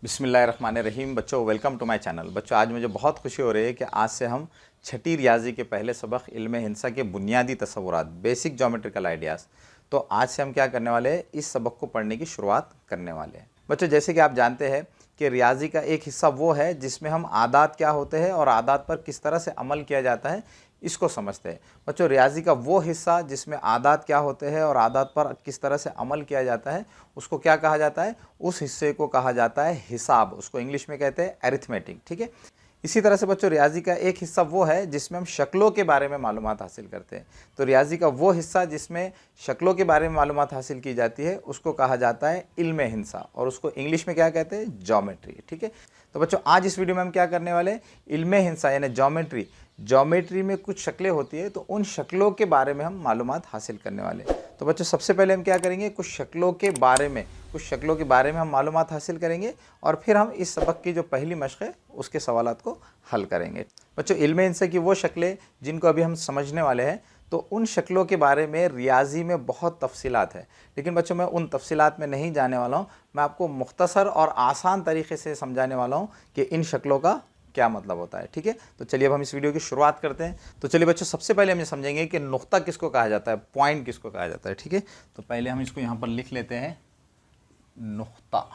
बिस्मिल्लाहिर्रहमानिर्रहीम। बच्चों, welcome to my channel. बच्चों, आज मुझे बहुत खुशी हो रही है कि आज से हम छठी रियाजी के पहले सबक इल्म हिंसा के बुनियादी तसव्वुरात, बेसिक ज्योमेट्रिकल आइडियाज़। तो आज से हम क्या करने वाले हैं, इस सबक को पढ़ने की शुरुआत करने वाले हैं। बच्चों, जैसे कि आप जानते हैं कि रियाजी का एक हिस्सा वो है जिसमें हम आदात क्या होते हैं और आदात पर किस तरह से अमल किया जाता है, इसको समझते हैं। बच्चों, रियाजी का वो हिस्सा जिसमें आदात क्या होते हैं और आदात पर किस तरह से अमल किया जाता है, उसको क्या कहा जाता है? उस हिस्से को कहा जाता है हिसाब। उसको इंग्लिश में कहते हैं अरिथमेटिक। ठीक है। इसी तरह से बच्चों, रियाजी का एक हिस्सा वो है जिसमें हम शक्लों के बारे में मालूमात हासिल करते हैं। तो रियाजी का वो हिस्सा जिसमें शक्लों के बारे में मालूमात हासिल की जाती है उसको कहा जाता है इल्म हिंसा, और उसको इंग्लिश में क्या कहते हैं? ज्योमेट्री। ठीक है। तो बच्चों, आज इस वीडियो में हम क्या करने वाले हैं, इल्म हिंसा यानी ज्योमेट्री। ज्योमेट्री में कुछ शक्लें होती है, तो उन शक्लों के बारे में हम मालूमात हासिल करने वाले हैं। तो बच्चों, सबसे पहले हम क्या करेंगे, कुछ शक्लों के बारे में हम मालूमात हासिल करेंगे, और फिर हम इस सबक की जो पहली मश्क है उसके सवालात को हल करेंगे। बच्चों, इल्म हिंसा की वो शक्लें जिनको अभी हम समझने वाले हैं, तो उन शक्लों के बारे में रियाजी में बहुत तफसीलात है, लेकिन बच्चों मैं उन तफसीलात में नहीं जाने वाला हूँ। मैं आपको मुख्तसर और आसान तरीके से समझाने वाला हूँ कि इन शक्लों का क्या मतलब होता है। ठीक है। तो चलिए अब हम इस वीडियो की शुरुआत करते हैं। तो चलिए बच्चों, सबसे पहले हम ये समझेंगे कि नुक्ता किसको कहा जाता है, पॉइंट किसको कहा जाता है। ठीक है। तो पहले हम इसको यहाँ पर लिख लेते हैं, नुक्ता।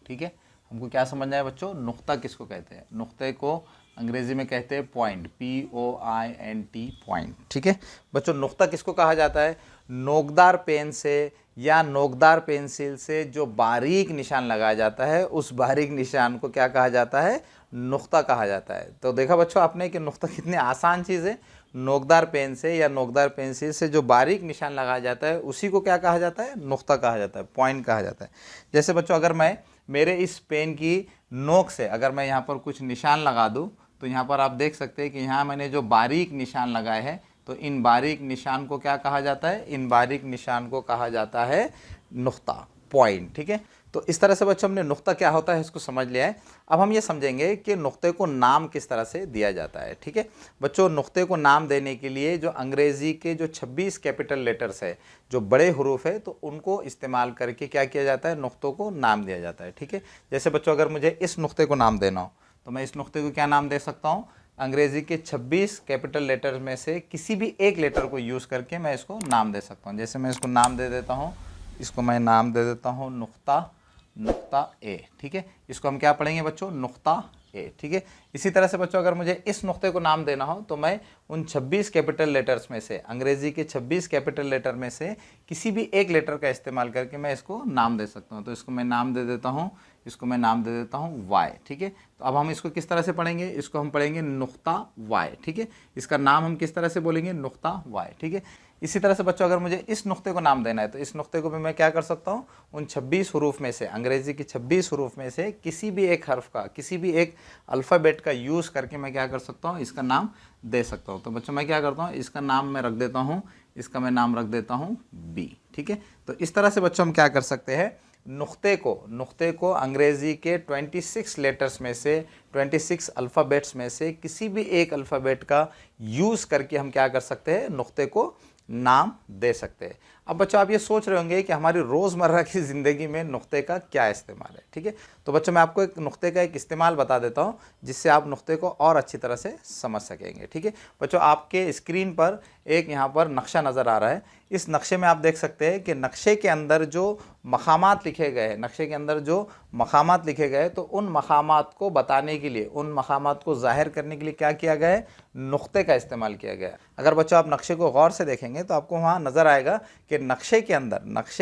ठीक है। हमको क्या समझना है बच्चों, नुक्ता किसको कहते हैं? नुक्ते को अंग्रेजी में कहते हैं पॉइंट, POINT, पॉइंट। ठीक है। बच्चों, नुक्ता किसको कहा जाता है? नोकदार पेन से या नोकदार पेंसिल से जो बारीक निशान लगाया जाता है, उस बारीक निशान को क्या कहा जाता है? नुक्ता कहा जाता है। तो देखा बच्चों आपने कि नुक्ता कितनी आसान चीज़ है। नोकदार पेन से या नोकदार पेंसिल से जो बारीक निशान लगाया जाता है उसी को क्या कहा जाता है? नुक्ता कहा जाता है, पॉइंट कहा जाता है। जैसे बच्चों, अगर मैं मेरे इस पेन की नोक से अगर मैं यहाँ पर कुछ निशान लगा दूँ, तो यहाँ पर आप देख सकते हैं कि यहाँ मैंने जो बारीक निशान लगाए हैं, तो इन बारीक निशान को क्या कहा जाता है? इन बारीक निशान को कहा जाता है नुक्ता, पॉइंट। ठीक है। तो इस तरह से बच्चों हमने नुक्ता क्या होता है इसको समझ लिया है। अब हम ये समझेंगे कि नुक्ते को नाम किस तरह से दिया जाता है। ठीक है। बच्चों, नुक्ते को नाम देने के लिए जो अंग्रेज़ी के जो 26 कैपिटल लेटर्स है, जो बड़े हरूफ है, तो उनको इस्तेमाल करके क्या किया जाता है? नुक्तों को नाम दिया जाता है। ठीक है। जैसे बच्चों, अगर मुझे इस नुक्ते को नाम देना हो, तो मैं इस नुक्ते को क्या नाम दे सकता हूँ? अंग्रेज़ी के 26 कैपिटल लेटर्स में से किसी भी एक लेटर को यूज़ करके मैं इसको नाम दे सकता हूँ। जैसे मैं इसको नाम दे देता हूँ, इसको मैं नाम दे देता हूँ नुक्ता, नुक्ता ए। ठीक है। इसको हम क्या पढ़ेंगे बच्चों? नुक्ता ए। ठीक है। इसी तरह से बच्चों, अगर मुझे इस नुक्ते को नाम देना हो, तो मैं उन 26 कैपिटल लेटर्स में से, अंग्रेज़ी के 26 कैपिटल लेटर में से किसी भी एक लेटर का इस्तेमाल करके मैं इसको नाम दे सकता हूँ। तो इसको मैं नाम दे देता हूँ, इसको मैं नाम दे देता हूँ वाई। ठीक है। तो अब हम इसको किस तरह से पढ़ेंगे? इसको हम पढ़ेंगे नुक्ता वाई। ठीक है। इसका नाम हम किस तरह से बोलेंगे? नुक्ता वाई। ठीक है। इसी तरह से बच्चों, अगर मुझे इस नुक्ते को नाम देना है, तो इस नुक्ते को भी मैं क्या कर सकता हूँ? उन 26 हरूफ में से, अंग्रेज़ी की 26 हरूफ में से किसी भी एक हर्फ का, किसी भी एक अल्फ़ाबेट का यूज़ करके मैं क्या कर सकता हूँ? इसका नाम दे सकता हूँ। तो बच्चों मैं क्या करता हूँ, इसका नाम मैं रख देता हूँ, इसका मैं नाम रख देता हूँ बी। ठीक है। तो इस तरह से बच्चों हम क्या कर सकते हैं, नुक्ते को अंग्रेज़ी के 26 लेटर्स में से, 26 अल्फ़ाबेट्स में से किसी भी एक अल्फ़ाबेट का यूज़ करके हम क्या कर सकते हैं? नुक्ते को नाम दे सकते हैं। अब बच्चों आप ये सोच रहे होंगे कि हमारी रोज़मर्रा की ज़िंदगी में नुक्ते का क्या इस्तेमाल है। ठीक है। तो बच्चों मैं आपको एक नुक्ते का एक इस्तेमाल बता देता हूँ, जिससे आप नुक्ते को और अच्छी तरह से समझ सकेंगे। ठीक है। बच्चों, आपके स्क्रीन पर एक यहाँ पर नक्शा नज़र आ रहा है। इस नक्शे में आप देख सकते हैं कि नक्शे के अंदर जो मकामात लिखे गए हैं, नक्शे के अंदर जो मकामात लिखे गए, तो उन मकामात को बताने के लिए, उन मकामात को ज़ाहिर करने के लिए क्या किया गया है? नुक्ते का इस्तेमाल किया गया है। अगर बच्चों आप नक्शे को गौर से देखेंगे तो आपको वहाँ नज़र आएगा कि नक्शे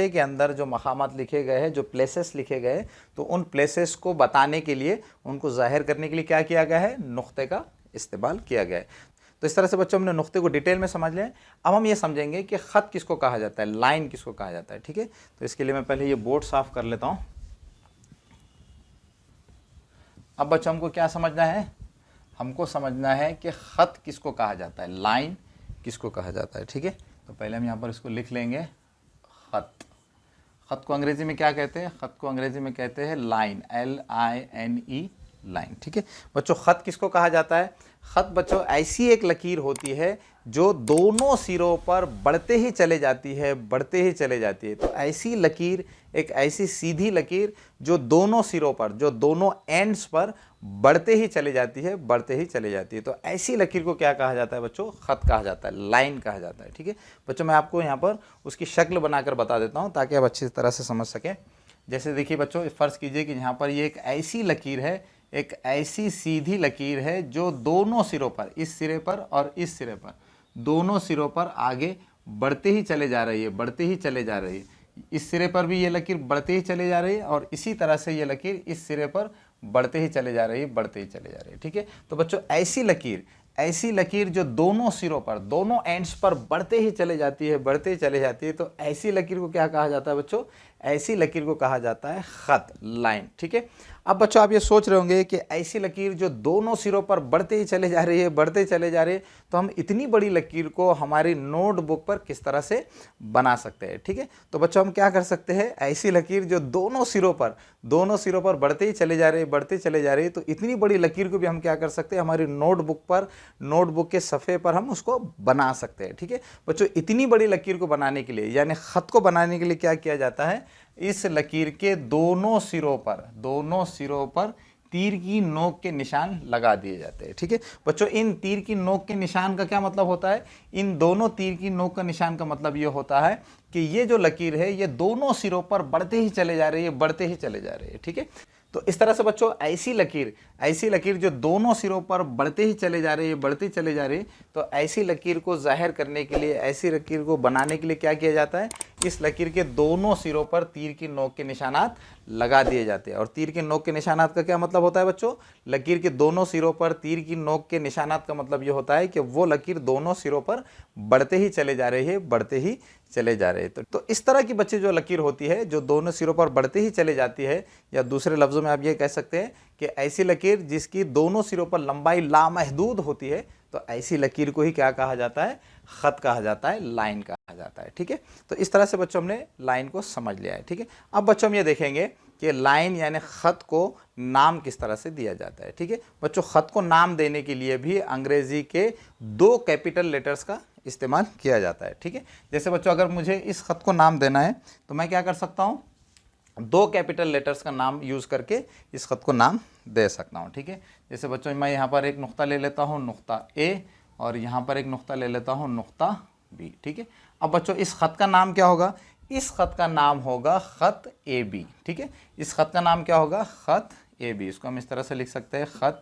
के अंदर जो मकामात लिखे गए हैं, जो प्लेसेस लिखे गए, तो उन प्लेसेस को बताने के लिए, उनको ज़ाहिर करने के लिए क्या किया गया है? नुक्ते का इस्तेमाल किया गया है। तो इस तरह से बच्चों हमने नुक्ते को डिटेल में समझ लिया। अब हम ये समझेंगे कि ख़त किसको कहा जाता है, लाइन किसको कहा जाता है। ठीक है। तो इसके लिए मैं पहले ये बोर्ड साफ़ कर लेता हूँ। अब बच्चों हमको क्या समझना है? हमको समझना है कि ख़त किसको कहा जाता है, लाइन किसको कहा जाता है। ठीक है। तो पहले हम यहाँ पर इसको लिख लेंगे, ख़त। ख़त को अंग्रेज़ी में क्या कहते हैं? ख़त को अंग्रेज़ी में कहते हैं लाइन, LINE। लाइन। ठीक है बच्चों, खत किसको कहा जाता है? खत बच्चों ऐसी एक लकीर होती है जो दोनों सिरों पर बढ़ते ही चले जाती है, बढ़ते ही चले जाती है। तो ऐसी लकीर, एक ऐसी सीधी लकीर जो दोनों सिरों पर, जो दोनों एंड्स पर बढ़ते ही चले जाती है, बढ़ते ही चले जाती है। तो ऐसी लकीर को क्या कहा जाता है बच्चों? खत कहा जाता है, लाइन कहा जाता है। ठीक है बच्चों, मैं आपको यहाँ पर उसकी शक्ल बनाकर बता देता हूँ ताकि आप अच्छी तरह से समझ सकें। जैसे देखिए बच्चों, फ़र्ज़ कीजिए कि यहाँ पर ये एक ऐसी लकीर है, एक ऐसी सीधी लकीर है जो दोनों सिरों पर, इस सिरे पर और इस सिरे पर, दोनों सिरों पर आगे बढ़ते ही चले जा रही है, बढ़ते ही चले जा रही है। इस सिरे पर भी ये लकीर बढ़ते ही चले जा रही है और इसी तरह से ये लकीर इस सिरे पर बढ़ते ही चले जा रही है, बढ़ते ही चले जा रही है। ठीक है, तो बच्चों ऐसी लकीर जो दोनों सिरों पर, दोनों एंड्स पर बढ़ते ही चले जाती है, बढ़ते ही चले जाती है, तो ऐसी लकीर को क्या कहा जाता है बच्चों? ऐसी लकीर को कहा जाता है खत, लाइन। ठीक है, अब बच्चों आप ये सोच रहे होंगे कि ऐसी लकीर जो दोनों सिरों पर बढ़ते ही चले जा रही है, बढ़ते ही चले जा रही है, तो हम इतनी बड़ी लकीर को हमारी नोटबुक पर किस तरह से बना सकते हैं? ठीक है, तो बच्चों हम क्या कर सकते हैं? ऐसी लकीर जो दोनों सिरों पर बढ़ते ही चले जा रही है, बढ़ते चले जा रही है, तो इतनी बड़ी लकीर को भी हम क्या कर सकते हैं? हमारी नोटबुक पर, नोटबुक के सफ़े पर हम उसको बना सकते हैं। ठीक है बच्चों, इतनी बड़ी लकीर को बनाने के लिए, यानी ख़त को बनाने के लिए क्या किया जाता है? इस लकीर के दोनों सिरों पर तीर की नोक के निशान लगा दिए जाते हैं। ठीक है बच्चों, इन तीर की नोक के निशान का क्या मतलब होता है? इन दोनों तीर की नोक का निशान का मतलब ये होता है कि ये जो लकीर है ये दोनों सिरों पर बढ़ते ही चले जा रही है, बढ़ते ही चले जा रही है। ठीक है, तो इस तरह से बच्चों ऐसी लकीर जो दोनों सिरों पर बढ़ते ही चले जा रही है, बढ़ती चले जा रही है, तो ऐसी लकीर को जाहिर करने के लिए, ऐसी लकीर को बनाने के लिए क्या किया जाता है? इस लकीर के दोनों सिरों पर तीर की नोक के निशानात लगा दिए जाते हैं। और तीर के नोक के निशानात का क्या मतलब होता है बच्चों? लकीर के दोनों सिरों पर तीर की नोक के निशानात का मतलब ये होता है कि वो लकीर दोनों सिरों पर बढ़ते ही चले जा रही है, बढ़ते ही चले जा रहे हैं। तो इस तरह की बच्चे जो लकीर होती है जो दोनों सिरों पर बढ़ते ही चले जाती है, या दूसरे लफ्ज़ों में आप ये कह सकते हैं कि ऐसी लकीर जिसकी दोनों सिरों पर लंबाई लामहदूद होती है, तो ऐसी लकीर को ही क्या कहा जाता है? ख़त कहा जाता है, लाइन कहा जाता है। ठीक है, तो इस तरह से बच्चों हमने लाइन को समझ लिया है। ठीक है, अब बच्चों हम ये देखेंगे कि लाइन यानी ख़त को नाम किस तरह से दिया जाता है। ठीक है बच्चों, ख़त को नाम देने के लिए भी अंग्रेज़ी के 2 कैपिटल लेटर्स का इस्तेमाल किया जाता है। ठीक है, जैसे बच्चों अगर मुझे इस ख़त को नाम देना है तो मैं क्या कर सकता हूँ? 2 कैपिटल लेटर्स का नाम यूज़ करके इस ख़त को नाम दे सकता हूँ। ठीक है, जैसे बच्चों मैं यहाँ पर एक नुक्ता ले लेता हूँ, नुक्ता ए, और यहाँ पर एक नुक्ता ले लेता हूँ, नुक्ता बी। ठीक है, अब बच्चों इस ख़त का नाम क्या होगा? इस ख़त का नाम होगा ख़त ए बी। ठीक है, इस ख़त का नाम क्या होगा? ख़त ए बी। इसको हम इस तरह से लिख सकते हैं, ख़त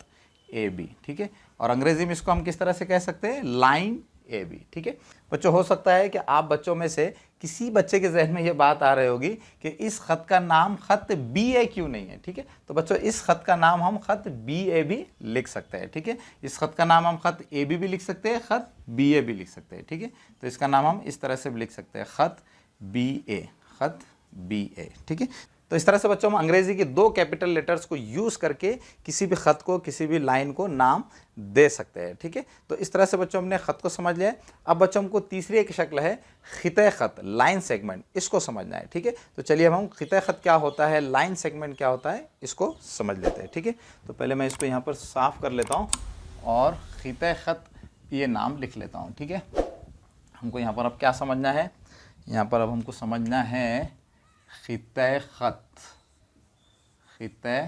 ए बी। ठीक है, और अंग्रेज़ी में इसको हम किस तरह से कह सकते हैं? Line A B. ठीक है बच्चों, हो सकता है कि आप बच्चों में से किसी बच्चे के जहन में ये बात आ रही होगी कि इस ख़त का नाम ख़त बी ए क्यों नहीं है। ठीक है, तो बच्चों इस ख़त का नाम हम ख़त बी ए भी लिख सकते हैं। ठीक है, इस ख़त का नाम हम ख़त ए बी भी लिख सकते हैं, ख़त बी ए भी लिख सकते हैं। ठीक है, तो इसका नाम हम इस तरह से भी लिख सकते हैं, ख़त बी ए, ख़त बी ए। ठीक है, तो इस तरह से बच्चों हम अंग्रेज़ी के 2 कैपिटल लेटर्स को यूज़ करके किसी भी ख़त को, किसी भी लाइन को नाम दे सकते हैं। ठीक है, तो इस तरह से बच्चों हमने ख़त को समझ लिया है। अब बच्चों हमको तीसरी एक शक्ल है ख़िते ख़त, लाइन सेगमेंट, इसको समझना है। ठीक है, तो चलिए अब हम ख़िते ख़त क्या होता है, लाइन सेगमेंट क्या होता है, इसको समझ लेते हैं। ठीक है, तो पहले मैं इसको यहाँ पर साफ़ कर लेता हूँ और ख़िते ख़त ये नाम लिख लेता हूँ। ठीक है, हमको यहाँ पर अब क्या समझना है? यहाँ पर अब हमको समझना है ख़िते ख़त, ख़िते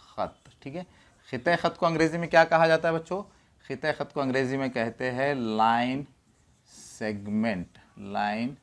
ख़त। ठीक है, ख़िते ख़त को अंग्रेज़ी में क्या कहा जाता है बच्चों? ख़िते ख़त को अंग्रेज़ी में कहते हैं लाइन सेगमेंट, लाइन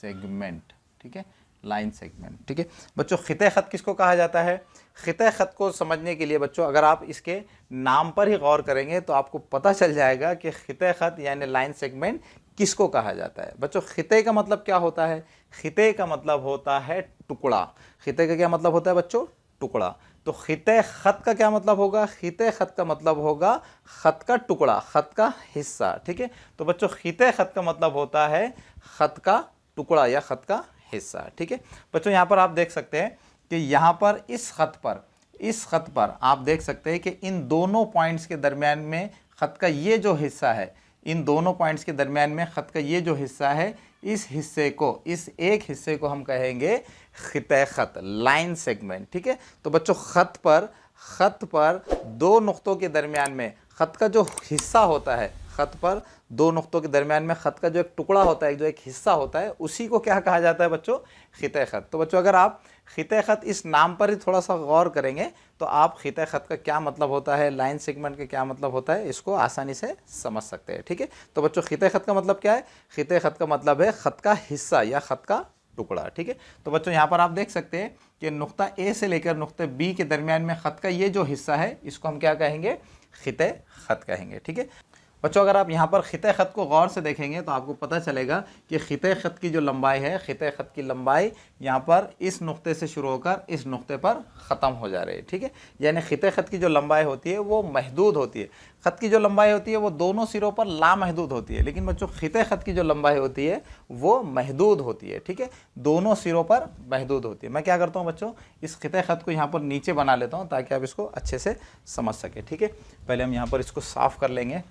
सेगमेंट। ठीक है, लाइन सेगमेंट। ठीक है बच्चों, ख़िते ख़त किसको कहा जाता है? ख़िते ख़त को समझने के लिए बच्चों अगर आप इसके नाम पर ही गौर करेंगे तो आपको पता चल जाएगा कि ख़िते ख़त यानी लाइन सेगमेंट किसको कहा जाता है। बच्चों ख़िते का मतलब क्या होता है? ख़िते का मतलब होता है टुकड़ा। ख़िते का क्या मतलब होता है बच्चों? टुकड़ा। तो ख़िते ख़त का क्या मतलब होगा? ख़िते ख़त का मतलब होगा ख़त का टुकड़ा, ख़त का हिस्सा। ठीक है, तो बच्चों ख़िते ख़त का मतलब होता है ख़त का टुकड़ा या ख़त का हिस्सा। ठीक है बच्चों, यहाँ पर आप देख सकते हैं कि यहाँ पर इस ख़त पर आप देख सकते हैं कि इन दोनों पॉइंट्स के दरमियान में ख़त का ये जो हिस्सा है, इन दोनों पॉइंट्स के दरमियान में ख़त का ये जो हिस्सा है, इस हिस्से को, इस एक हिस्से को हम कहेंगे ख़िते ख़त, लाइन सेगमेंट। ठीक है, तो बच्चों ख़त पर ख़त पर दो नुक्तों के दरमियान में ख़त का जो हिस्सा होता है, ख़त पर दो नुक्तों के दरमियान में ख़त का जो एक टुकड़ा होता है, जो एक हिस्सा होता है, उसी को क्या कहा जाता है बच्चों? ख़ित ख़त। तो बच्चों अगर आप ख़ित ख़त इस नाम पर ही थोड़ा सा गौर करेंगे तो आप ख़ित ख़त का क्या मतलब होता है, लाइन सेगमेंट का क्या मतलब होता है, इसको आसानी से समझ सकते हैं। ठीक है, तो बच्चों ख़ित ख़त का मतलब क्या है? ख़ित ख़त का मतलब है ख़त का हिस्सा या ख़त का टुकड़ा। ठीक है, तो बच्चों यहाँ पर आप देख सकते हैं कि नुक्ता ए से लेकर नुक्ते बी के दरमियान में ख़त का ये जो हिस्सा है, इसको हम क्या कहेंगे? ख़ित ख़त कहेंगे। ठीक है बच्चों, अगर आप यहाँ पर ख़ित ख़त को गौर से देखेंगे तो आपको पता चलेगा कि ख़ित ख़त की जो लंबाई है, ख़ित ख़त की लंबाई यहाँ पर इस नुक्ते से शुरू होकर इस नुक्ते पर ख़त्म हो जा रही है। ठीक है, यानी ख़ित ख़त की जो लंबाई होती है वो महदूद होती है। ख़त की जो लंबाई होती है वो दोनों सिरों पर लामहदूद होती है, लेकिन बच्चों ख़ित ख़त की जो लंबाई होती है वो महदूद होती है। ठीक है, दोनों सिरों पर महदूद होती है। मैं क्या करता हूँ बच्चों, इस ख़ित ख़त को यहाँ पर नीचे बना लेता हूँ ताकि आप इसको अच्छे से समझ सकें। ठीक है, पहले हम यहाँ पर इसको साफ़ कर लेंगे।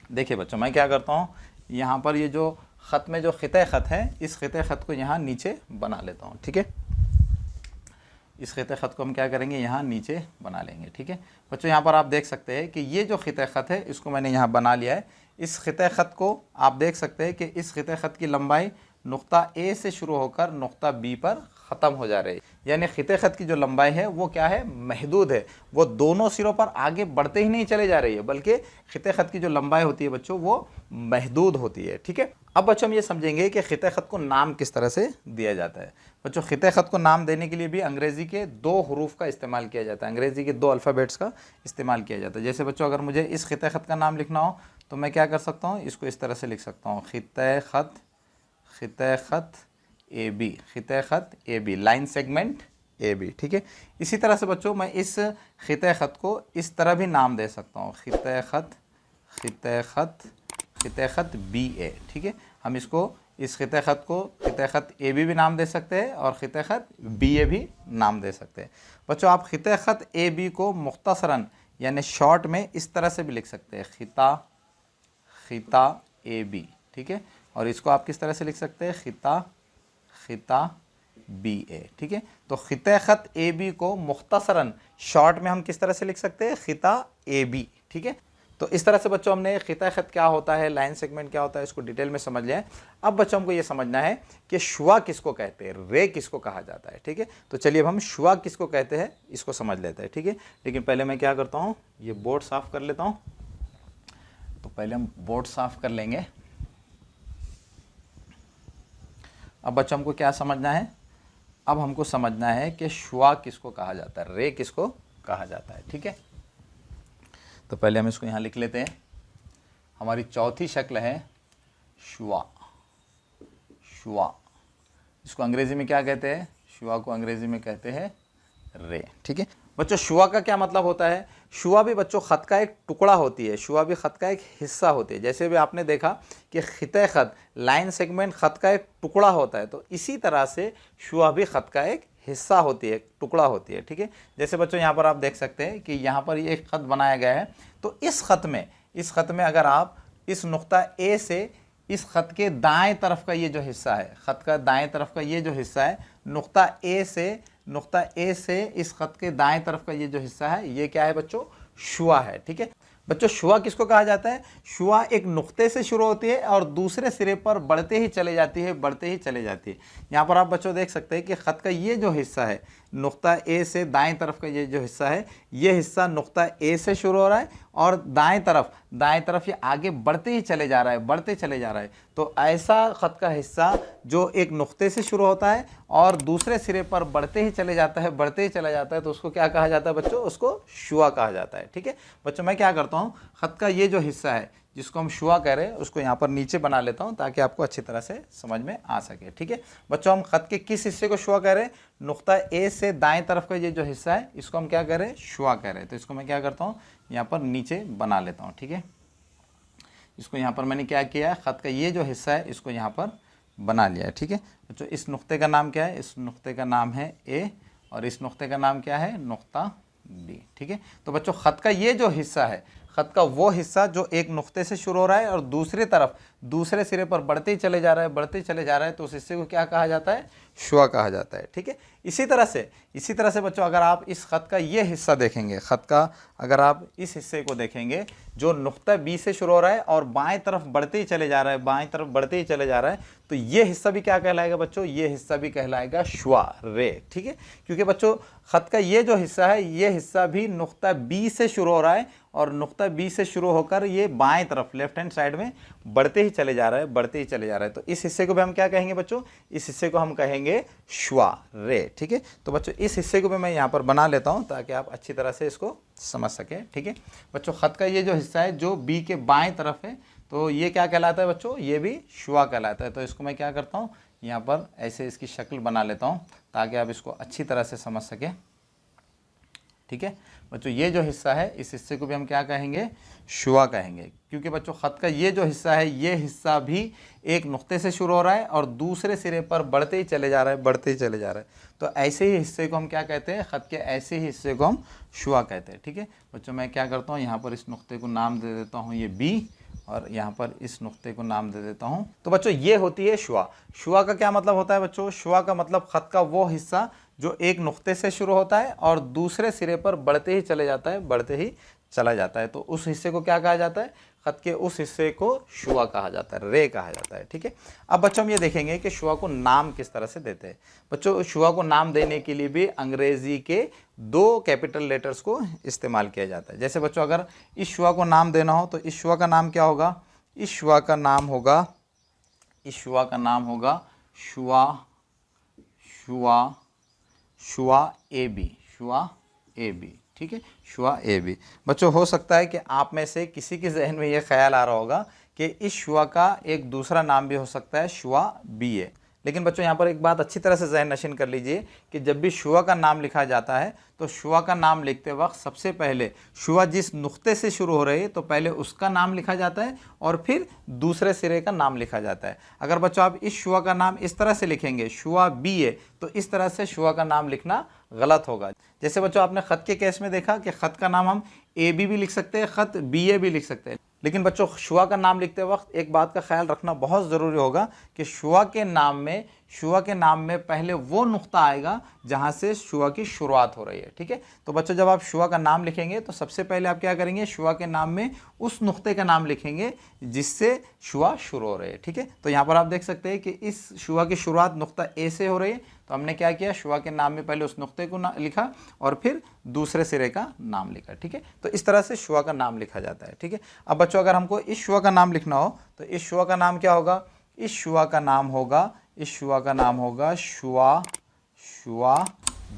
देखिए बच्चों, मैं क्या करता हूँ, यहाँ पर ये जो ख़त में जो ख़ित ख़त है, इस ख़ित ख़त को यहाँ नीचे बना लेता हूँ। ठीक है, इस ख़ित ख़त को हम क्या करेंगे, यहाँ नीचे बना लेंगे। ठीक है बच्चों, यहाँ पर आप देख सकते हैं कि ये जो ख़ित ख़त है इसको मैंने यहाँ बना लिया है। इस ख़ित ख़त को आप देख सकते हैं कि इस ख़ित ख़त की लंबाई नुक्ता ए से शुरू होकर नुक्ता बी पर ख़त्म हो जा रही है, यानी ख़ित ख़त की जो लंबाई है वो क्या है? महदूद है। वो दोनों सिरों पर आगे बढ़ते ही नहीं चले जा रही है, बल्कि ख़ित ख़त की जो लंबाई होती है बच्चों वो महदूद होती है। ठीक है, अब बच्चों हम ये समझेंगे कि ख़ित ख़त को नाम किस तरह से दिया जाता है। बच्चों ख़ित ख़त को नाम देने के लिए भी अंग्रेज़ी के दो हरूफ का इस्तेमाल किया जाता है, अंग्रेज़ी के दो अल्फ़ाबेट्स का इस्तेमाल किया जाता है। जैसे बच्चों अगर मुझे इस ख़ित ख़त का नाम लिखना हो तो मैं क्या कर सकता हूँ, इसको इस तरह से लिख सकता हूँ, ख़ित ख़त, ख़ित ख़त ए बी, ख़ित ख़त A B, line segment A B. ठीक है, इसी तरह से बच्चों मैं इस ख़ित ख़त को इस तरह भी नाम दे सकता हूँ, ख़ित ख़त, ख़ित ख़त, ख़ित ख़त बी ए। ठीक है, हम इसको इस ख़ित ख़त को ख़ित ख़त ए बी भी नाम दे सकते हैं और ख़ित ख़त बी ए भी नाम दे सकते हैं। बच्चों आप ख़ित ख़त ए बी को मुख्तसरन यानी शॉर्ट में इस तरह से भी लिख सकते हैं, ख़िता ए बी। ठीक है, और इसको आप किस तरह से लिख सकते हैं, ख़िता बी ए। ठीक है, तो ख़ित ख़त ए बी को मुख्तसरन शॉर्ट में हम किस तरह से लिख सकते हैं, ख़िता ए बी। ठीक है, तो इस तरह से बच्चों हमने ख़ित ख़त क्या होता है, लाइन सेगमेंट क्या होता है, इसको डिटेल में समझ लिया है। अब बच्चों हमको ये समझना है कि शुआ किसको कहते हैं, रे किसको कहा जाता है। ठीक है, तो चलिए अब हम शुआ किसको कहते हैं इसको समझ लेते हैं। ठीक है, लेकिन पहले मैं क्या करता हूँ, ये बोर्ड साफ़ कर लेता हूँ। तो पहले हम बोर्ड साफ़ कर लेंगे। अब बच्चों हमको क्या समझना है, अब हमको समझना है कि शुआ किसको कहा जाता है, रे किसको कहा जाता है। ठीक है, तो पहले हम इसको यहाँ लिख लेते हैं। हमारी चौथी शक्ल है शुआ। शुआ, इसको अंग्रेज़ी में क्या कहते हैं, शुआ को अंग्रेज़ी में कहते हैं रे। ठीक है बच्चों, शुआ का क्या मतलब होता है? शुआ भी बच्चों ख़त का एक टुकड़ा होती है, शुआ भी ख़त का एक हिस्सा होती है। जैसे भी आपने देखा कि ख़ित ख़त लाइन सेगमेंट ख़त का एक टुकड़ा होता है, तो इसी तरह से शुआ भी ख़त का एक हिस्सा होती है, टुकड़ा होती है। ठीक है, जैसे बच्चों यहाँ पर आप देख सकते हैं कि यहाँ पर ये एक ख़त बनाया गया है। तो इस ख़त में अगर आप इस नुक्ता ए से इस ख़त के दाएं तरफ का ये जो हिस्सा है, ख़त का दाएं तरफ का ये जो हिस्सा है, नुक्ता ए से इस ख़त के दाएं तरफ का ये जो हिस्सा है, ये क्या है बच्चों, शुआ है। ठीक है बच्चों, शुआ किसको कहा जाता है? शुआ एक नुक्ते से शुरू होती है और दूसरे सिरे पर बढ़ते ही चले जाती है। यहाँ पर आप बच्चों देख सकते हैं कि ख़त का ये जो हिस्सा है, नुक्ता ए से दाएं तरफ का ये जो हिस्सा है, ये हिस्सा नुक्ता ए से शुरू हो रहा है और दाएं तरफ ये आगे बढ़ते ही चले जा रहा है। तो ऐसा ख़त का हिस्सा जो एक नुक्ते से शुरू होता है और दूसरे सिरे पर बढ़ते ही चले जाता है, तो उसको क्या कहा जाता है बच्चों? उसको शुआ कहा जाता है। ठीक है बच्चों, मैं क्या करता हूँ, ख़त का ये जो हिस्सा है जिसको हम शुआ कह रहे हैं उसको यहाँ पर नीचे बना लेता हूँ ताकि आपको अच्छी तरह से समझ में आ सके। ठीक है बच्चों, हम ख़त के किस हिस्से को शुआ कह रहे हैं? नुक्ता ए से दाएं तरफ का ये जो हिस्सा है इसको हम क्या कह रहे हैं? शुआ कह रहे हैं। तो इसको मैं क्या करता हूँ, यहाँ पर नीचे बना लेता हूँ। ठीक है, इसको यहाँ पर मैंने क्या किया है, ख़त का ये जो हिस्सा है इसको यहाँ पर बना लिया है। ठीक है बच्चों, इस नुक्ते का नाम क्या है? इस नुक्ते का नाम है ए और इस नुक्ते का नाम क्या है? नुक्ता बी। ठीक है, तो बच्चों ख़त का ये जो हिस्सा है, खत का वो हिस्सा जो एक नुक्ते से शुरू हो रहा है और दूसरी तरफ दूसरे सिरे पर बढ़ते ही चले जा रहा है, बढ़ते ही चले जा रहा है, तो उस हिस्से को क्या कहा जाता है? शुआ कहा जाता है। ठीक है, इसी तरह से बच्चों अगर आप इस खत का ये हिस्सा देखेंगे, खत का अगर आप इस हिस्से को देखेंगे जो नुक्ता बी से शुरू हो रहा है और बाएं तरफ बढ़ते ही चले जा रहा है, बाएं तरफ बढ़ते ही चले जा रहा है, तो ये हिस्सा भी क्या कहलाएगा बच्चों? ये हिस्सा भी कहलाएगा शुआ, रे। ठीक है, क्योंकि बच्चों खत का ये जो हिस्सा है, ये हिस्सा भी नुक्ता बी से शुरू हो रहा है और नुक्ता बी से शुरू होकर ये बाएं तरफ लेफ्ट हैंड साइड में बढ़ते ही चले जा रहा है, बढ़ते ही चले जा रहा है। तो इस हिस्से को भी हम क्या कहेंगे बच्चों? इस हिस्से को हम कहेंगे शुआ, रे। ठीक है, तो बच्चों इस हिस्से को भी मैं यहाँ पर बना लेता हूँ ताकि आप अच्छी तरह से इसको समझ सकें। ठीक है बच्चों, खत का ये जो हिस्सा है जो बी के बाएं तरफ है, तो ये क्या कहलाता है बच्चों? ये भी शुआ कहलाता है। तो इसको मैं क्या करता हूँ, यहाँ पर ऐसे इसकी शक्ल बना लेता हूँ ताकि आप इसको अच्छी तरह से समझ सकें। ठीक है बच्चों, ये जो हिस्सा है इस हिस्से को भी हम क्या कहेंगे? शुआ कहेंगे, क्योंकि बच्चों खत का ये जो हिस्सा है, ये हिस्सा भी एक नुक्ते से शुरू हो रहा है और दूसरे सिरे पर बढ़ते ही चले जा रहा है, बढ़ते ही चले जा रहा है। तो ऐसे ही हिस्से को हम क्या कहते हैं? खत के ऐसे ही हिस्से को हम शुआ कहते हैं। ठीक है बच्चों, मैं क्या करता हूँ, यहाँ पर इस नुक्ते को नाम दे देता हूँ ये बी, और यहाँ पर इस नुक्ते को नाम दे देता हूँ। तो बच्चों ये होती है शुआ। शुआ का क्या मतलब होता है बच्चों? शुआ का मतलब खत का वो हिस्सा जो एक नुक्ते से शुरू होता है और दूसरे सिरे पर बढ़ते ही चले जाता है, बढ़ते ही चला जाता है, तो उस हिस्से को क्या कहा जाता है? खत के उस हिस्से को शुआ कहा जाता है, रे कहा जाता है। ठीक है, अब बच्चों हम ये देखेंगे कि शुआ को नाम किस तरह से देते हैं। बच्चों शुआ को नाम देने के लिए भी अंग्रेजी के 2 कैपिटल लेटर्स को इस्तेमाल किया जाता है। जैसे बच्चों अगर इस शुआ को नाम देना हो तो इस शुआ का नाम क्या होगा? इस शुआ का नाम होगा, इस शुआ का नाम होगा शुआ, शुआ, शुआ ए बी, शुआ ए बी। ठीक है, शुआ ए बी। बच्चों हो सकता है कि आप में से किसी के जहन में ये ख्याल आ रहा होगा कि इस शुआ का एक दूसरा नाम भी हो सकता है शुआ बी ए। लेकिन बच्चों यहाँ पर एक बात अच्छी तरह से जहन नशीन कर लीजिए कि जब भी शुआ का नाम लिखा जाता है तो शुआ का नाम लिखते वक्त सबसे पहले शुआ जिस नुक्ते से शुरू हो रही है तो पहले उसका नाम लिखा जाता है और फिर दूसरे सिरे का नाम लिखा जाता है। अगर बच्चों आप इस शुआ का नाम इस तरह से लिखेंगे शुआ बी ए, तो इस तरह से शुआ का नाम लिखना गलत होगा। जैसे बच्चों आपने खत के केस में देखा कि खत का नाम हम ए बी भी लिख सकते हैं, खत बी ए भी लिख सकते हैं। लेकिन बच्चों शुआ का नाम लिखते वक्त एक बात का ख्याल रखना बहुत ज़रूरी होगा कि शुआ के नाम में पहले वो नुक्ता आएगा जहाँ से शुआ की शुरुआत हो रही है। ठीक है, तो बच्चों जब आप शुआ का नाम लिखेंगे तो सबसे पहले आप क्या करेंगे? शुआ के नाम में उस नुक्ते का नाम लिखेंगे जिससे शुआ शुरू हो रही है। ठीक है, तो यहाँ पर आप देख सकते हैं कि इस शुआ की शुरुआत नुक्ता ए से हो रही है, तो हमने क्या किया? शुआ के नाम में पहले उस नुक्ते को लिखा और फिर दूसरे सिरे का नाम लिखा। ठीक है, तो इस तरह से शुआ का नाम लिखा जाता है। ठीक है, अब बच्चों अगर हमको इस शुआ का नाम लिखना हो तो इस शुआ का नाम क्या होगा? इस शुआ का नाम होगा, इस शुआ का नाम होगा शुआ, शुआ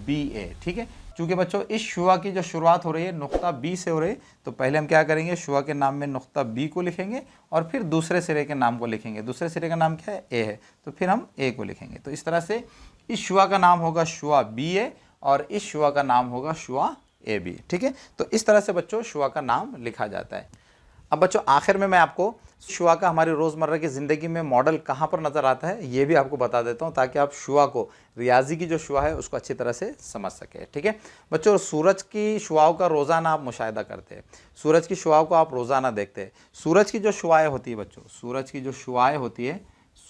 बी ए। ठीक है, क्योंकि बच्चों इस शुआ की जो शुरुआत हो रही है नुक्ता बी से हो रही है, तो पहले हम क्या करेंगे? शुआ के नाम में नुक्ता बी को लिखेंगे और फिर दूसरे सिरे के नाम को लिखेंगे। दूसरे सिरे का नाम क्या है? ए है, तो फिर हम ए को लिखेंगे। तो इस तरह से इस शुआ का नाम होगा शुआ बी ए और इस शुआ का नाम होगा शुआ ए बी। ठीक है, तो इस तरह से बच्चों शुआ का नाम लिखा जाता है। अब बच्चों आखिर में मैं आपको शुआ का हमारी रोज़मर्रा की ज़िंदगी में मॉडल कहाँ पर नज़र आता है ये भी आपको बता देता हूँ, ताकि आप शुआ को, रियाजी की जो शुआ है उसको अच्छी तरह से समझ सकें। ठीक है बच्चों, सूरज की शुआओं का रोज़ाना आप मुशाहिदा करते हैं, सूरज की शुआओं को आप रोज़ाना देखते हैं। सूरज की जो शुआएँ होती है बच्चों, सूरज की जो शुआएँ होती है,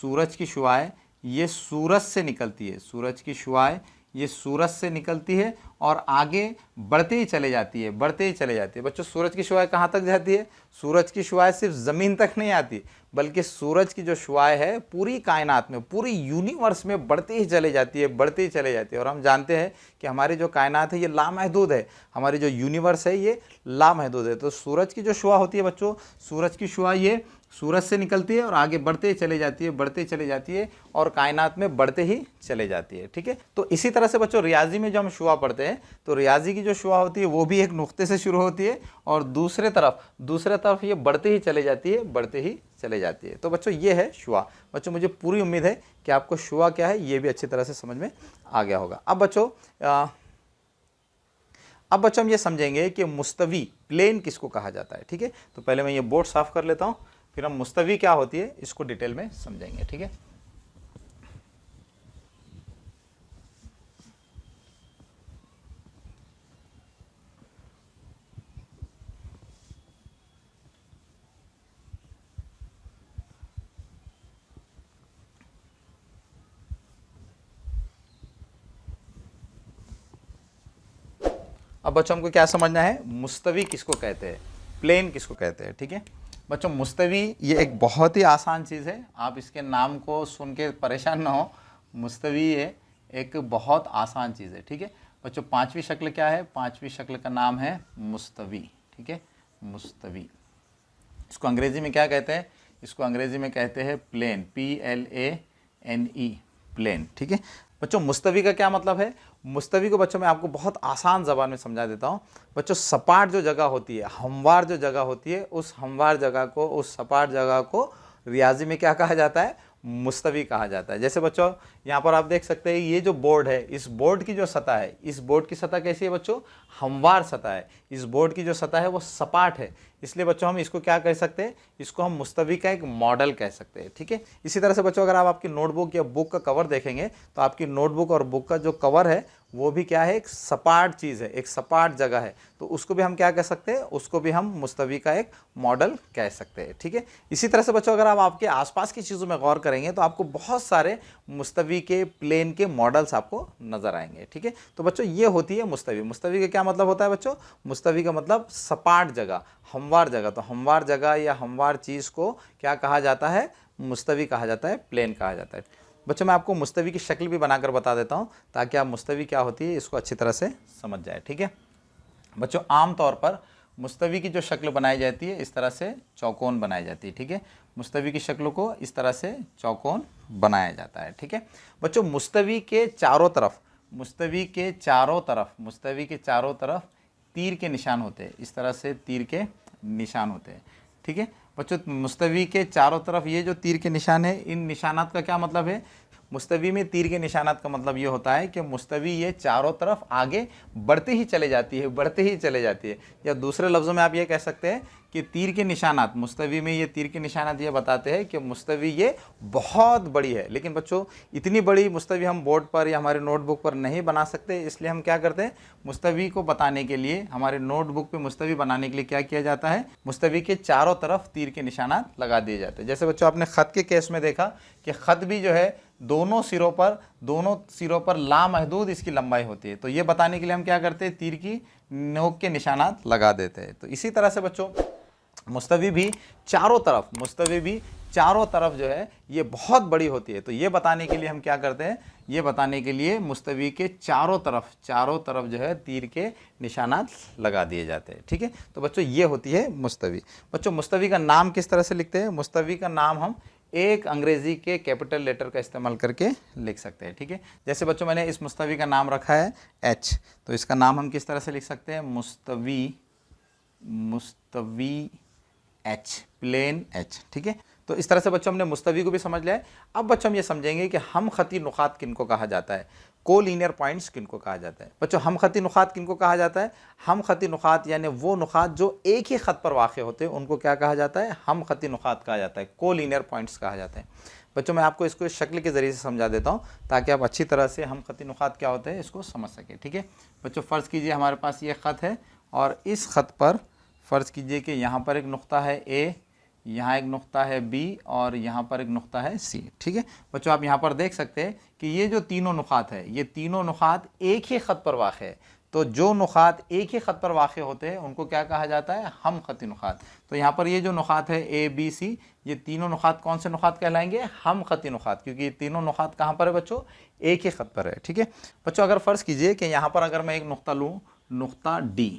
सूरज की शुआएँ ये सूरज से निकलती है, सूरज की शुआएँ ये सूरज से निकलती है और आगे बढ़ते ही चले जाती है, बढ़ते ही चले जाती है। बच्चों सूरज की शुआएँ कहाँ तक जाती है? सूरज की शुआएँ सिर्फ ज़मीन तक नहीं आती, बल्कि सूरज की जो शुआएँ है पूरी कायनात में, पूरी यूनिवर्स में बढ़ते ही चले जाती है, बढ़ते ही चले जाती है। और हम जानते हैं कि हमारी जो कायनात है ये लामहदूद है, हमारी जो यूनिवर्स है ये लामहदूद है। तो सूरज की जो शुआ होती है बच्चों, सूरज की शुआ ये सूरज से निकलती है और आगे बढ़ते ही चले जाती है, बढ़ते ही चले जाती है और कायनात में बढ़ते ही चले जाती है। ठीक है, तो इसी तरह से बच्चों रियाजी में जो हम शुआ पढ़ते हैं, तो रियाजी की जो शुआ होती है वो भी एक नुक्ते से शुरू होती है और दूसरे तरफ ये बढ़ते ही चले जाती है, बढ़ते ही चले जाती है। तो बच्चों ये है शुआ। बच्चों मुझे पूरी उम्मीद है कि आपको शुआ क्या है ये भी अच्छी तरह से समझ में आ गया होगा। अब बच्चों हम ये समझेंगे कि मुस्तवी, प्लेन किसको कहा जाता है। ठीक है, तो पहले मैं ये बोर्ड साफ कर लेता हूँ, फिर हम मुस्तवी क्या होती है इसको डिटेल में समझेंगे। ठीक है, अब बच्चों हमको क्या समझना है, मुस्तवी किसको कहते हैं, प्लेन किसको कहते हैं। ठीक है बच्चों, मुस्तवी ये एक बहुत ही आसान चीज़ है, आप इसके नाम को सुन के परेशान ना हो। मुस्तवी ये एक बहुत आसान चीज़ है। ठीक है बच्चों, पांचवी शक्ल क्या है, पांचवी शक्ल का नाम है मुस्तवी। ठीक है, मुस्तवी, इसको अंग्रेजी में क्या कहते हैं, इसको अंग्रेजी में कहते हैं प्लेन, PLANE, प्लेन। ठीक है बच्चों, मुस्तवी का क्या मतलब है, मुस्तवी को बच्चों मैं आपको बहुत आसान ज़बान में समझा देता हूँ। बच्चों, सपाट जो जगह होती है, हमवार जो जगह होती है, उस हमवार जगह को, उस सपाट जगह को रियाजी में क्या कहा जाता है, मुस्तवी कहा जाता है। जैसे बच्चों यहाँ पर आप देख सकते हैं, ये जो बोर्ड है, इस बोर्ड की जो सतह है, इस बोर्ड की सतह कैसी है बच्चों, हमवार सतह है। इस बोर्ड की जो सतह है वो सपाट है, इसलिए बच्चों हम इसको क्या कह सकते हैं, इसको हम मुस्तवी का एक मॉडल कह सकते हैं। ठीक है, इसी तरह से बच्चों अगर आप आपकी नोटबुक या बुक का कवर देखेंगे तो आपकी नोटबुक और बुक का जो कवर है वो भी क्या है, एक सपाट चीज़ है, एक सपाट जगह है, तो उसको भी हम क्या कह सकते हैं, उसको भी हम मुस्तवी का एक मॉडल कह सकते हैं। ठीक है, इसी तरह से बच्चों अगर आप आपके आसपास की चीज़ों में गौर करेंगे तो आपको बहुत सारे मुस्तवी के, प्लेन के मॉडल्स आपको नजर आएंगे। ठीक है, तो बच्चों ये होती है मुस्तवी। मुस्तवी का क्या मतलब होता है बच्चों, मुस्तवी का मतलब सपाट जगह, हमवार जगह। तो हमवार जगह या हमवार चीज़ को क्या कहा जाता है, मुस्तवी कहा जाता है, प्लेन कहा जाता है। बच्चों मैं आपको मुस्तवी की शक्ल भी बनाकर बता देता हूँ ताकि आप मुस्तवी क्या होती है इसको अच्छी तरह से समझ जाए। ठीक है बच्चों, आम तौर पर मुस्तवी की जो शक्ल बनाई जाती है इस तरह से चौकोन बनाई जाती है। ठीक है, मुस्तवी की शक्ल को इस तरह से चौकोन बनाया जाता है। ठीक है बच्चों, मुस्तवी के चारों तरफ, मुस्तवी के चारों तरफ, मुस्तवी के चारों तरफ तीर के निशान होते हैं, इस तरह से तीर के निशान होते हैं। ठीक है बच्चों, मुस्तवी के चारों तरफ ये जो तीर के निशान है, इन निशानात का क्या मतलब है, मुस्तवी में तीर के निशानात का मतलब ये होता है कि मुस्तवी ये चारों तरफ आगे बढ़ते ही चले जाती है, बढ़ते ही चले जाती है। या दूसरे लफ्ज़ों में आप ये कह सकते हैं कि तीर के निशानात, मुस्तवी में ये तीर के निशानात ये बताते हैं कि मुस्तवी ये बहुत बड़ी है। लेकिन बच्चों इतनी बड़ी मुस्तवी हम बोर्ड पर या हमारे नोटबुक पर नहीं बना सकते, इसलिए हम क्या करते हैं, मुस्तवी को बताने के लिए, हमारे नोटबुक पे मुस्तवी बनाने के लिए क्या किया जाता है, मुस्तवी के चारों तरफ तीर के निशानात लगा दिए जाते हैं। जैसे बच्चों आपने ख़त के केस में देखा कि ख़त भी जो है दोनों सिरों पर लामहदूद इसकी लंबाई होती है, तो ये बताने के लिए हम क्या करते हैं, तीर की नोक के निशानात लगा देते हैं। तो इसी तरह से बच्चों मुस्तवी भी चारों तरफ, मुस्तवी भी चारों तरफ जो है ये बहुत बड़ी होती है, तो ये बताने के लिए हम क्या करते हैं, ये बताने के लिए मुस्तवी के चारों तरफ जो है तीर के निशानात लगा दिए जाते हैं। ठीक है, तो बच्चों ये होती है मुस्तवी। बच्चों मुस्तवी का नाम किस तरह से लिखते हैं, मुस्तवी का नाम हम एक अंग्रेजी के कैपिटल लेटर का इस्तेमाल करके लिख सकते हैं। ठीक है, जैसे बच्चों मैंने इस मुस्तवी का नाम रखा है H, तो इसका नाम हम किस तरह से लिख सकते हैं, मुस्तवी H, प्लेन H। ठीक है, तो इस तरह से बच्चों हमने मुस्तवी को भी समझ लिया है। अब बच्चों हम ये समझेंगे कि हम खती नुकात किनको कहा जाता है, कोलिनियर पॉइंट्स किनको कहा जाता है। बच्चों हम खती नुकात किनको कहा जाता है, हम खती नुकात यानी वो नुकात जो एक ही ख़त पर वाक़ होते हैं उनको क्या कहा जाता है, हम खती नुकात कहा जाता है, कोलिनियर पॉइंट्स कहा जाता है। बच्चों मैं आपको इसको इस शक्ल के ज़रिए से समझा देता हूँ ताकि आप अच्छी तरह से हम खती नुकात क्या होते हैं इसको समझ सकें। ठीक है बच्चों, फ़र्ज़ कीजिए हमारे पास ये ख़त है और इस ख़त पर फ़र्ज़ कीजिए कि यहाँ पर एक नुक्ता है A, यहाँ एक नुक्ता है B और यहाँ पर एक नुक्ता है C। ठीक है बच्चों, आप यहाँ पर देख सकते हैं कि ये जो तीनों नुकात है, ये तीनों नुकात एक ही ख़त पर वाक़ है। तो जो नुकात एक ही ख़त पर वाक़ होते हैं उनको क्या कहा जाता है, हम खती नुकात। तो यहाँ पर ये जो नुकात है A, B, C, ये तीनों नुकात कौन से नुकात कहलाएंगे, हम खती नुकात, क्योंकि ये तीनों नुकात कहाँ पर है बच्चों, एक ही ख़त पर है। ठीक है बच्चों, अगर फ़र्ज़ कीजिए कि यहाँ पर अगर मैं एक नुक्ता लूँ, नुक्ता D।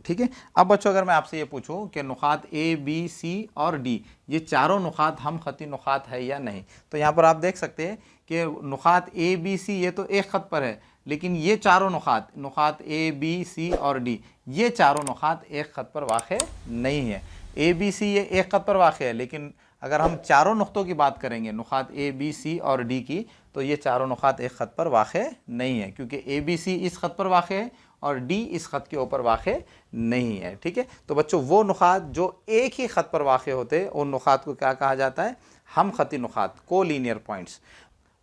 ठीक है, अब बच्चों अगर मैं आपसे ये पूछूं कि नुकात A, B, C और D ये चारों नुकात हम खती नुकात है या नहीं, तो यहाँ पर आप देख सकते हैं कि नुकात A, B, C ये तो एक ख़त पर है, लेकिन ये चारों नुकात A, B, C और D ये चारों नुकात एक ख़त पर वाक़ नहीं है। A, B, C ये एक ख़त पर वाक़ है, लेकिन अगर हम चारों नुक्तों की बात करेंगे, नुकात A, B, C और D की, तो ये चारों नुकात एक ख़त पर वाक़ नहीं है, क्योंकि A, B, C इस ख़त पर वाक़ है और D इस ख़त के ऊपर वाक़ नहीं है। ठीक है, तो बच्चों वो नुकात जो एक ही ख़त पर वाक़ होते हैं उन नुकात को क्या कहा जाता है, हम खती नुकात, कोलिनियर पॉइंट्स।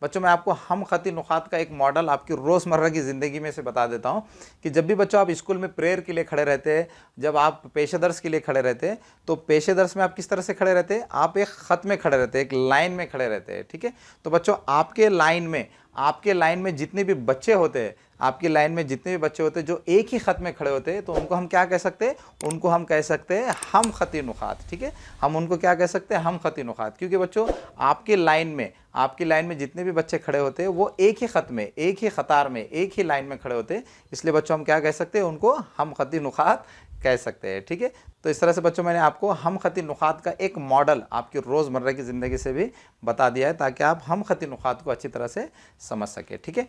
बच्चों मैं आपको हम खती नुकात का एक मॉडल आपकी रोज़मर्रा की ज़िंदगी में से बता देता हूँ कि जब भी बच्चों आप स्कूल में प्रेयर के लिए खड़े रहते हैं, जब आप पेशे दर्स के लिए खड़े रहते हैं, तो पेशे दर्स में आप किस तरह से खड़े रहते हैं, आप एक ख़त में खड़े रहते हैं, एक लाइन में खड़े रहते हैं। ठीक है, तो बच्चों आपके लाइन में आपके लाइन में जितने भी बच्चे होते हैं, आपकी लाइन में जितने भी बच्चे होते हैं जो एक ही ख़त में खड़े होते हैं, तो उनको हम क्या कह सकते हैं? उनको हम कह सकते हैं हम ख़ती नुक़ात। ठीक है, हम उनको क्या कह सकते हैं? हम ख़ती नुक़ात। क्योंकि बच्चों आपकी लाइन में जितने भी बच्चे खड़े होते हैं वो एक ही ख़त में, एक ही क़तार में, एक ही लाइन में खड़े होते हैं, इसलिए बच्चों हम क्या कह सकते हैं? उनको हम ख़ती नुक़ात कह सकते हैं। ठीक है, तो इस तरह से बच्चों मैंने आपको हम ख़ती नुक़ात का एक मॉडल आपकी रोज़मर्रा की ज़िंदगी से भी बता दिया है, ताकि आप हम ख़ती नुक़ात को अच्छी तरह से समझ सकें। ठीक है।